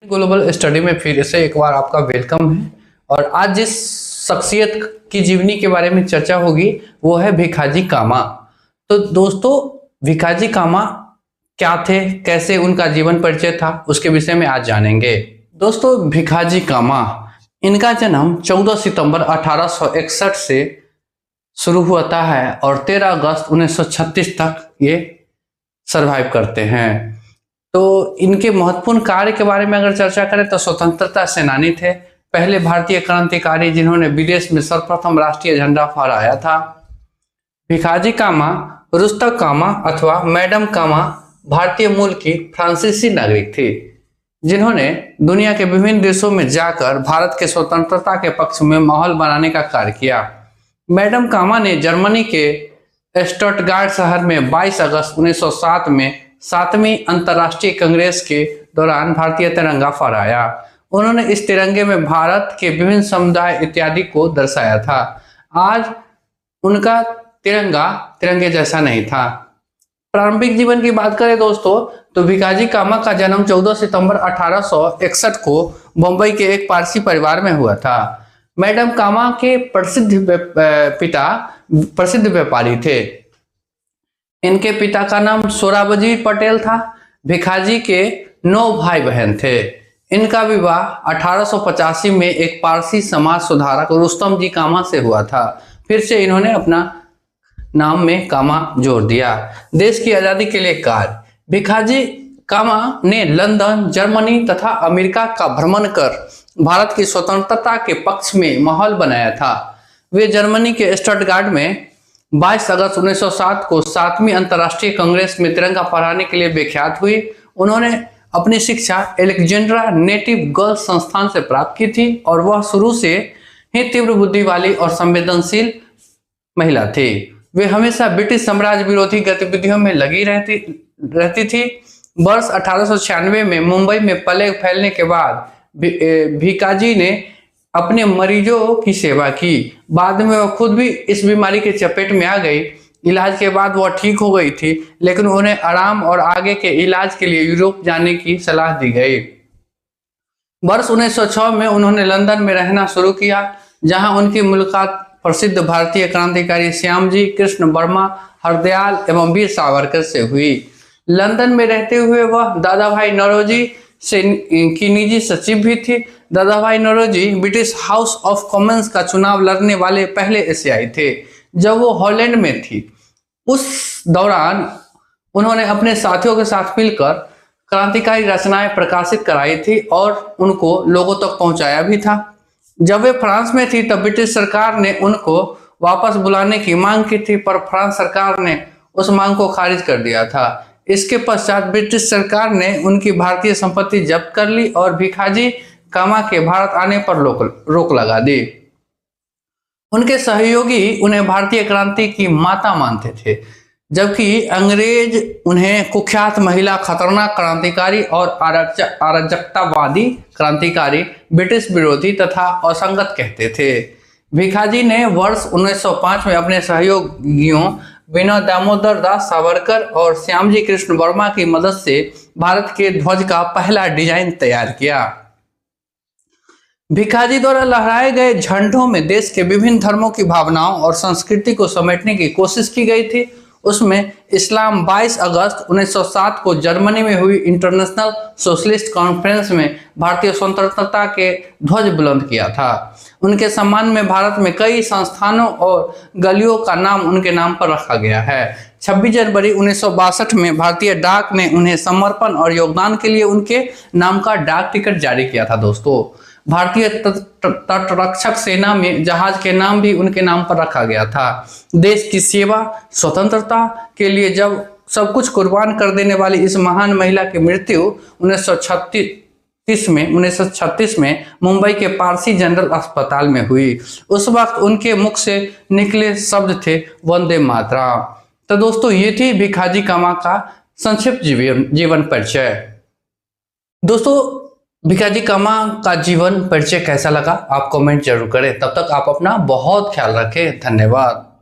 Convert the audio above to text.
Global study में फिर से एक बार आपका वेलकम है। और आज जिस शख्सियत की जीवनी के बारे में चर्चा होगी वो है भिखाजी कामा। तो दोस्तों, भिखाजी कामा क्या थे, कैसे उनका जीवन परिचय था, उसके विषय में आज जानेंगे। दोस्तों, भिखाजी कामा, इनका जन्म 14 सितंबर 1861 से शुरू होता है और 13 अगस्त 1936 तक ये सरवाइव करते हैं। तो इनके महत्वपूर्ण कार्य के बारे में अगर चर्चा करें तो स्वतंत्रता सेनानी थे, पहले भारतीय क्रांतिकारी जिन्होंने विदेश में सर्वप्रथम राष्ट्रीय झंडा फहराया था। भिखाजी कामा रुस्तक कामा अथवा मैडम कामा भारतीय मूल की फ्रांसीसी नागरिक थी, जिन्होंने दुनिया के विभिन्न देशों में जाकर भारत के स्वतंत्रता के पक्ष में माहौल बनाने का कार्य किया। मैडम कामा ने जर्मनी के स्टटगार्ट शहर में 22 अगस्त 1907 में 7वीं अंतर्राष्ट्रीय कांग्रेस के दौरान भारतीय तिरंगा फहराया। उन्होंने इस तिरंगे में भारत के विभिन्न समुदाय इत्यादि को दर्शाया था। आज उनका तिरंगा तिरंगे जैसा नहीं था। प्रारंभिक जीवन की बात करें दोस्तों, तो भिखाजी कामा का जन्म 14 सितंबर 1861 को मुंबई के एक पारसी परिवार में हुआ था। मैडम कामा के पिता प्रसिद्ध व्यापारी थे। इनके पिता का नाम सोराबजी पटेल था। भिखाजी के 9 भाई बहन थे। इनका विवाह 1885 में एक पारसी समाज सुधारक रुस्तम जी कामा से हुआ था। फिर से इन्होंने अपना नाम में कामा जोड़ दिया। देश की आजादी के लिए कार्य, भिखाजी कामा ने लंदन, जर्मनी तथा अमेरिका का भ्रमण कर भारत की स्वतंत्रता के पक्ष में माहौल बनाया था। वे जर्मनी के स्टटगार्ट में 22 अगस्त 1907 को 7वीं अंतर्राष्ट्रीय कांग्रेस में तिरंगा फहराने के लिए विख्यात हुई। उन्होंने अपनी शिक्षा एलेक्जेंड्रा नेटिव गर्ल्स संस्थान से प्राप्त की थी और वह शुरू से ही तीव्र बुद्धि वाली और संवेदनशील महिला थी। वे हमेशा ब्रिटिश साम्राज्य विरोधी गतिविधियों में लगी रहती थी। वर्ष 1896 में मुंबई में प्लेग फैलने के बाद भिखाजी ने अपने मरीजों की सेवा की। बाद में वह खुद भी इस बीमारी के चपेट में आ गई। इलाज के बाद वह ठीक हो गई थी, लेकिन उन्हें आराम और आगे के इलाज के लिए यूरोप जाने की सलाह दी गई। वर्ष 1906 में उन्होंने लंदन में रहना शुरू किया, जहां उनकी मुलाकात प्रसिद्ध भारतीय क्रांतिकारी श्यामजी कृष्ण वर्मा, हरदयाल एवं वीर सावरकर से हुई। लंदन में रहते हुए वह दादा भाई नौरोजी की निजी सचिव भी थी। Dadabhai Naoroji British House of Commons का चुनाव लड़ने वाले पहले एशियाई थे जब वो हॉलैंड में थी। उस दौरान उन्होंने अपने साथियों के साथ मिलकर क्रांतिकारी रचनाएं प्रकाशित कराई थी और उनको लोगों तक पहुंचाया भी था। जब वे फ्रांस में थी तब ब्रिटिश सरकार ने उनको वापस बुलाने की मांग की थी, पर फ्रांस सरकार ने उस मांग को खारिज कर दिया था। इसके पश्चात ब्रिटिश सरकार ने उनकी भारतीय संपत्ति जब्त कर ली और भिखाजी कामा के भारत आने पर रोक लगा दी। उनके सहयोगी उन्हें भारतीय क्रांति की माता मानते थे, जबकि अंग्रेज उन्हें कुख्यात महिला, खतरनाक क्रांतिकारी और अराजकतावादी क्रांतिकारी, ब्रिटिश विरोधी तथा असंगत कहते थे। भिखाजी ने वर्ष 1905 में अपने सहयोगियों बिना दामोदर दास सावरकर और श्यामजी कृष्ण वर्मा की मदद से भारत के ध्वज का पहला डिजाइन तैयार किया। भिखाजी द्वारा लहराए गए झंडों में देश के विभिन्न धर्मों की भावनाओं और संस्कृति को समेटने की कोशिश की गई थी। उसमें इस्लाम 22 अगस्त 1907 को जर्मनी में हुई इंटरनेशनल सोशलिस्ट कॉन्फ्रेंस में भारतीय स्वतंत्रता के ध्वज बुलंद किया था। उनके सम्मान में भारत में कई संस्थानों और गलियों का नाम उनके नाम पर रखा गया है। 26 जनवरी 1962 में भारतीय डाक ने उन्हें समर्पण और योगदान के लिए उनके नाम का डाक टिकट जारी किया था। दोस्तों, भारतीय तटरक्षक सेना में जहाज के नाम भी उनके नाम पर रखा गया था। देश की सेवा, स्वतंत्रता के लिए जब सब कुछ कुर्बान कर देने वाली इस महान महिला की मृत्यु 1936 में मुंबई के पारसी जनरल अस्पताल में हुई। उस वक्त उनके मुख से निकले शब्द थे वंदे मातरम। तो दोस्तों, ये थी भिखाजी कामा का संक्षिप्त जीवन परिचय। दोस्तों, भिखाजी कामा का जीवन परिचय कैसा लगा आप कमेंट जरूर करें। तब तक आप अपना बहुत ख्याल रखें। धन्यवाद।